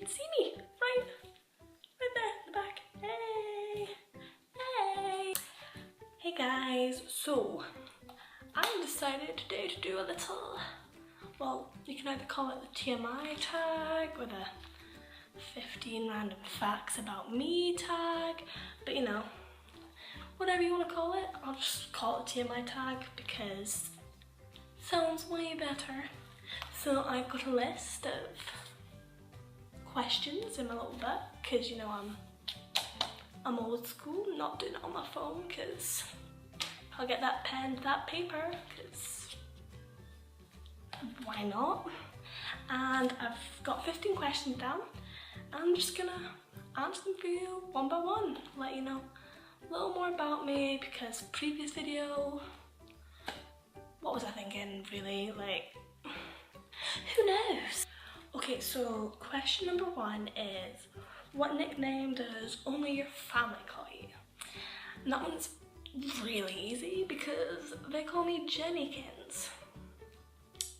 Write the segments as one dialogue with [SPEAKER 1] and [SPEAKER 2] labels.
[SPEAKER 1] can see me, right there in the back. Hey, hey. Hey guys, so I decided today to do a little, well, you can either call it the TMI tag or the 15 random facts about me tag, but you know, whatever you want to call it, I'll just call it TMI tag because it sounds way better. So I've got a list of questions in my little book because you know I'm old school, not doing it on my phone because I'll get that pen to that paper because why not? And I've got 15 questions down. I'm just gonna answer them for you one by one, let you know a little more about me because previous video, what was I thinking really, like, who knows? Okay, so question number 1 is, what nickname does only your family call you? And that one's really easy because they call me Jennykins.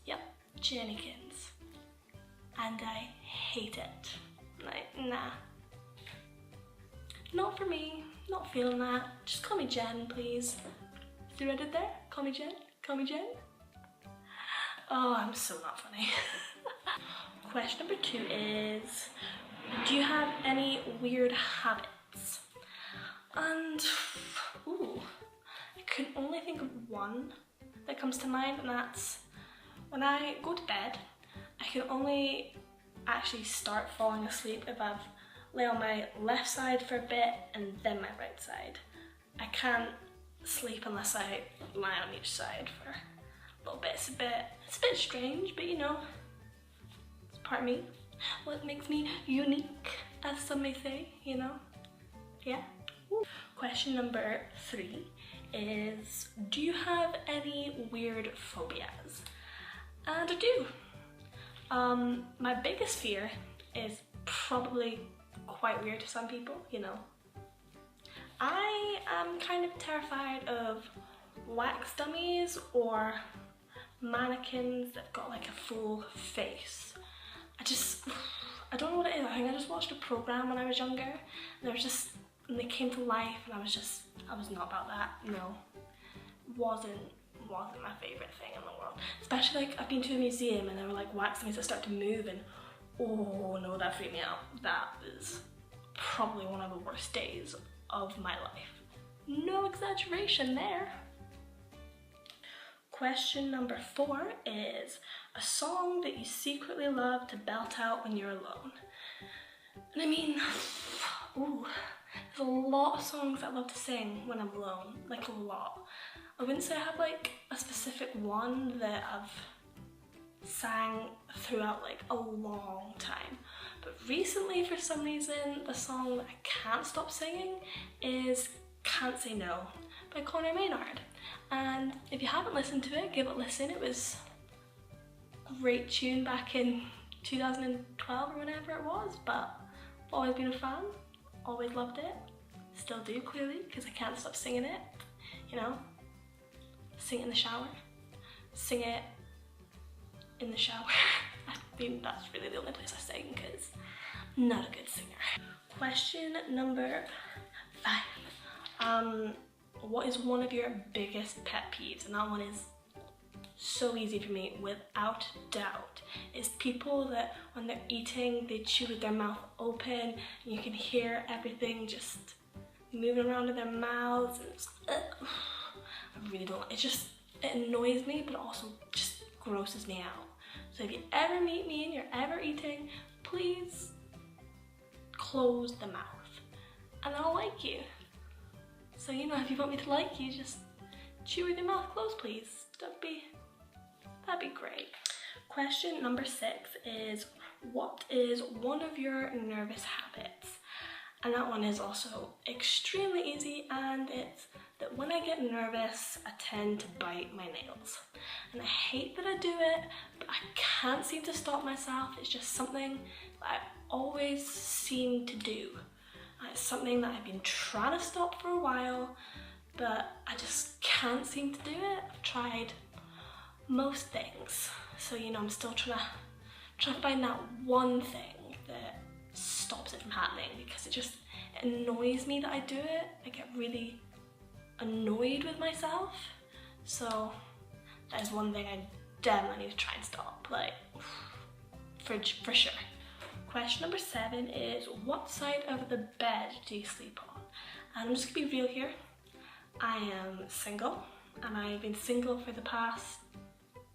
[SPEAKER 1] Yep, Jennykins. And I hate it. Like, nah. Not for me, not feeling that. Just call me Jen, please. See what I did there? Call me Jen, call me Jen. Oh, I'm so not funny. Question number 2 is, do you have any weird habits? And, ooh, I can only think of one that comes to mind, and that's when I go to bed, I can only actually start falling asleep if I've lay on my left side for a bit and then my right side. I can't sleep unless I lie on each side for a little bit. It's a bit strange, but you know, it's part of me. What makes me unique, as some may say, you know? Yeah. Ooh. Question number 3 is, do you have any weird phobias? And I do. My biggest fear is probably quite weird to some people, you know. I am kind of terrified of wax dummies or mannequins that got like a full face. I don't know what it is. I think I just watched a program when I was younger and they came to life and I was not about that, no. Wasn't my favourite thing in the world. Especially like I've been to a museum and there were like wax dummies that start to move and oh no, that freaked me out. That is probably one of the worst days of my life. No exaggeration there. Question number 4 is a song that you secretly love to belt out when you're alone. And I mean, ooh, there's a lot of songs I love to sing when I'm alone, like a lot. I wouldn't say I have like a specific one that I've sang throughout like a long time, but recently for some reason the song that I can't stop singing is Can't Say No by Conor Maynard, and if you haven't listened to it, give it a listen. It was a great tune back in 2012 or whenever it was, but I've always been a fan, always loved it, still do clearly because I can't stop singing it, you know. Sing it in the shower, sing it in the shower. I mean, that's really the only place I sing because I'm not a good singer. Question number 5. What is one of your biggest pet peeves? And that one is so easy for me, without doubt. It's people that when they're eating, they chew with their mouth open and you can hear everything just moving around in their mouths. And it's, I really don't, it annoys me, but also just grosses me out. So if you ever meet me and you're ever eating, please close the mouth and I'll like you. So you know, if you want me to like you, just chew with your mouth closed, please. That'd be great. Question number 6 is, what is one of your nervous habits? And that one is also extremely easy, and it's that when I get nervous, I tend to bite my nails. And I hate that I do it, but I can't seem to stop myself. It's just something that I always seem to do. And it's something that I've been trying to stop for a while, but I just can't seem to do it. I've tried most things. So, you know, I'm still trying to find that one thing that happening because it annoys me that I do it. I get really annoyed with myself. So that is one thing I definitely need to try and stop, like for sure. Question number 7 is, what side of the bed do you sleep on? And I'm just gonna be real here. I am single, and I've been single for the past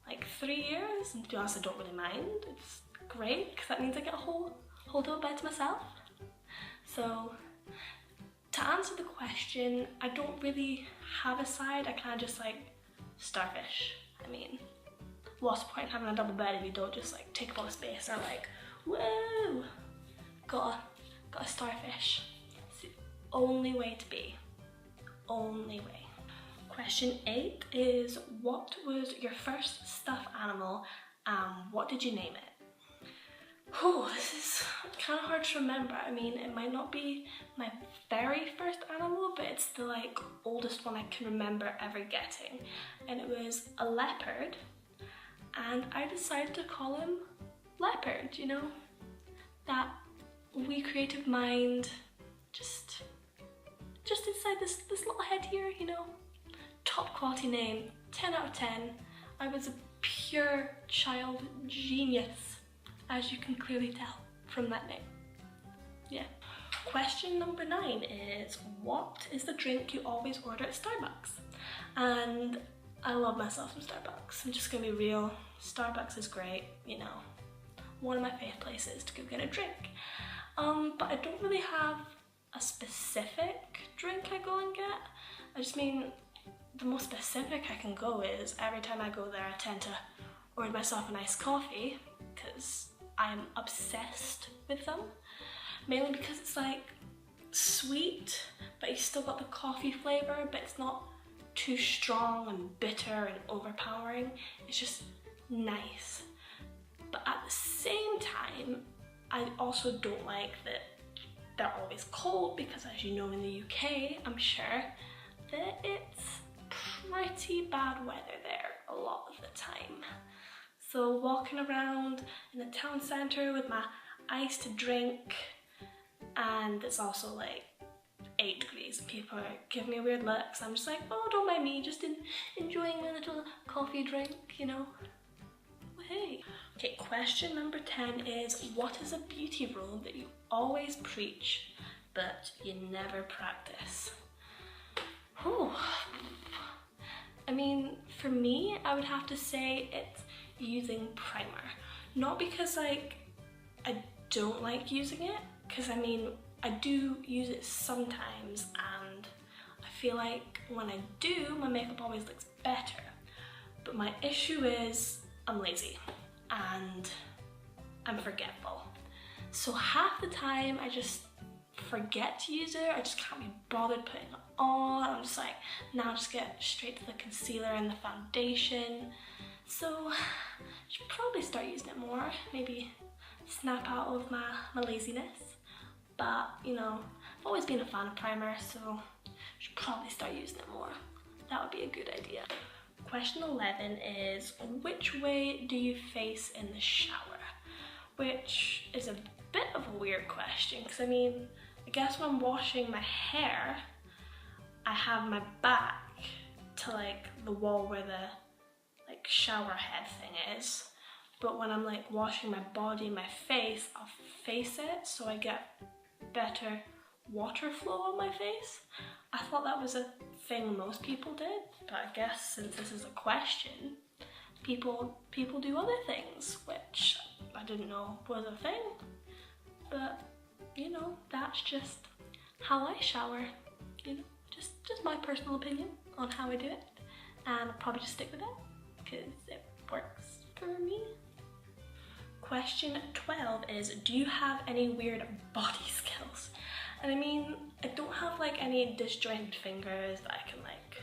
[SPEAKER 1] like 3 years, and to be honest, I don't really mind. It's great because that means I get a whole double bed to myself. So to answer the question, I don't really have a side. I kind of just like starfish. I mean, what's the point in having a double bed if you don't just like take up all the space or like, whoa, got a starfish. It's the only way to be. Only way. Question 8 is, what was your first stuffed animal and what did you name it? Oh, this is kind of hard to remember. I mean, it might not be my very first animal, but it's the like oldest one I can remember ever getting. And it was a leopard, and I decided to call him Leopard, you know? That wee creative mind just inside this little head here, you know? Top quality name, 10 out of 10. I was a pure child genius, as you can clearly tell from that name. Yeah. Question number 9 is, what is the drink you always order at Starbucks? And I love myself some Starbucks. I'm just gonna be real. Starbucks is great, you know. One of my favourite places to go get a drink. But I don't really have a specific drink I go and get. I just mean, the most specific I can go is every time I go there I tend to order myself an iced coffee because I'm obsessed with them. Mainly because it's like sweet, but you still got the coffee flavour, but it's not too strong and bitter and overpowering. It's just nice. But at the same time, I also don't like that they're always cold because, as you know, in the UK, I'm sure that it's pretty bad weather there a lot of the time. So walking around in the town centre with my ice to drink, and it's also like 8 degrees and people are giving me weird looks. I'm just like, oh, don't mind me, just enjoying my little coffee drink, you know. Hey. Okay, question number 10 is, what is a beauty rule that you always preach but you never practice? Whew. I mean, for me, I would have to say it's using primer. Not because like I don't like using it, because I mean, I do use it sometimes and I feel like when I do, my makeup always looks better. But my issue is I'm lazy and I'm forgetful. So half the time I just forget to use it, I just can't be bothered putting it on. I'm just like, now just get straight to the concealer and the foundation. So I should probably start using it more, maybe snap out of my laziness. But you know, I've always been a fan of primer, so I should probably start using it more. That would be a good idea. Question 11 is, which way do you face in the shower? Which is a bit of a weird question, because I mean, I guess when I'm washing my hair, I have my back to like the wall where the like shower head thing is. But when I'm like washing my body and my face, I'll face it so I get better water flow on my face. I thought that was a thing most people did, but I guess since this is a question, people do other things, which I didn't know was a thing. But you know, that's just how I shower. You know, just my personal opinion on how I do it, and I'll probably just stick with it because it works for me. Question 12 is, do you have any weird body skills? And I mean, I don't have like any disjointed fingers that I can like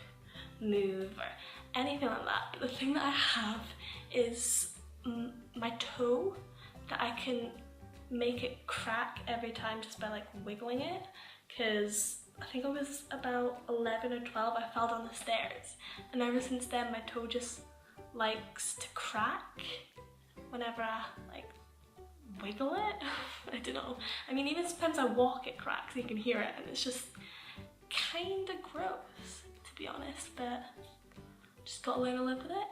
[SPEAKER 1] move or anything like that, but the thing that I have is my toe, that I can make it crack every time just by like wiggling it, because I think I was about 11 or 12, I fell down the stairs, and ever since then my toe just likes to crack whenever I like wiggle it. I don't know. I mean, even sometimes I walk it cracks, you can hear it, and it's just kind of gross, to be honest, but just gotta learn to live with it.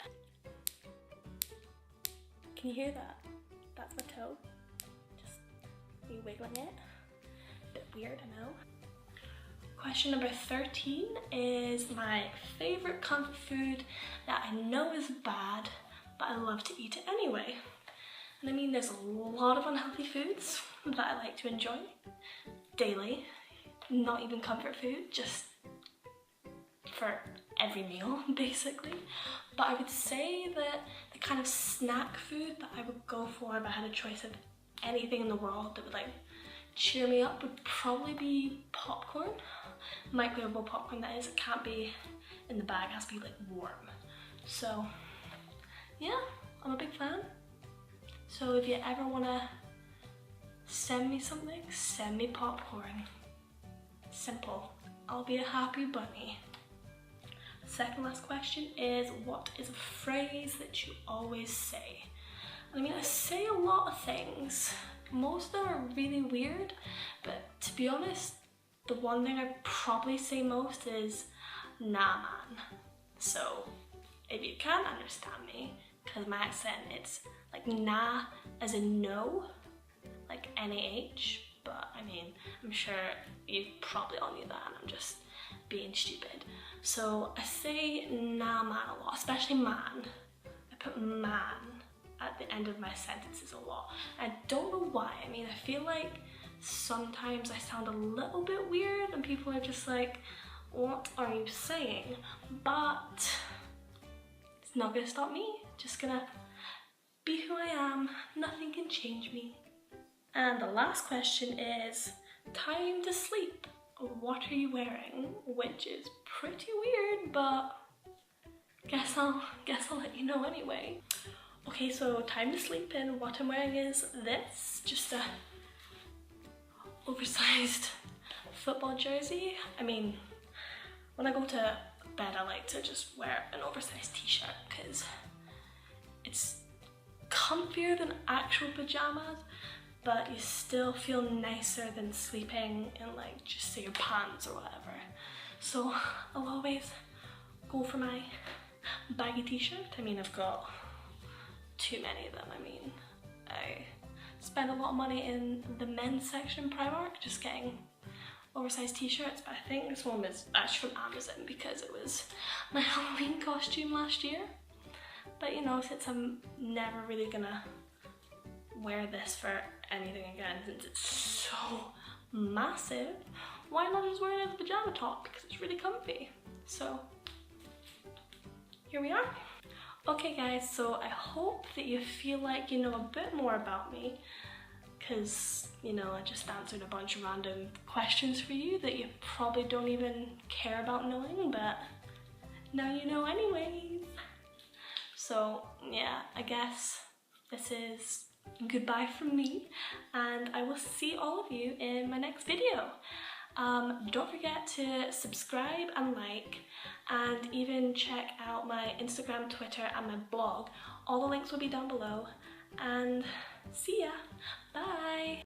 [SPEAKER 1] Can you hear that? That's my toe. Just me wiggling it. Bit weird, I know. Question number 13 is my favorite comfort food that I know is bad, but I love to eat it anyway. And I mean, there's a lot of unhealthy foods that I like to enjoy daily, not even comfort food, just for every meal basically. But I would say that the kind of snack food that I would go for if I had a choice of anything in the world that would like cheer me up would probably be popcorn. Microwavable popcorn, that is. It can't be in the bag, it has to be like warm. So yeah, I'm a big fan. So if you ever want to send me something, send me popcorn. Simple. I'll be a happy bunny. Second last question is, what is a phrase that you always say? I mean, I say a lot of things. Most of them are really weird, but to be honest, the one thing I probably say most is, nah man. So if you can't understand me, because my accent, it's like nah as in no, like N-A-H, but I mean, I'm sure you probably all knew that and I'm just being stupid. So I say nah man a lot, especially man. I put man at the end of my sentences a lot. I don't know why. I mean, I feel like sometimes I sound a little bit weird and people are just like, what are you saying? But it's not gonna stop me. Just gonna be who I am. Nothing can change me. And the last question is, time to sleep. What are you wearing? Which is pretty weird, but guess I'll let you know anyway. Okay, so time to sleep, and what I'm wearing is this, just a oversized football jersey. I mean, when I go to bed, I like to just wear an oversized t-shirt because it's comfier than actual pajamas, but you still feel nicer than sleeping in like, just say your pants or whatever. So I'll always go for my baggy t-shirt. I mean, I've got too many of them. I mean, I spend a lot of money in the men's section in Primark just getting oversized t-shirts, but I think this one was actually from Amazon because it was my Halloween costume last year. But you know, since I'm never really gonna wear this for anything again since it's so massive, why not just wear it as a pajama top because it's really comfy. So here we are. Okay guys, so I hope that you feel like you know a bit more about me, because you know, I just answered a bunch of random questions for you that you probably don't even care about knowing, but now you know anyways. So yeah, I guess this is goodbye from me, and I will see all of you in my next video. Don't forget to subscribe and like, and even check out my Instagram, Twitter and my blog. All the links will be down below, and see ya. Bye.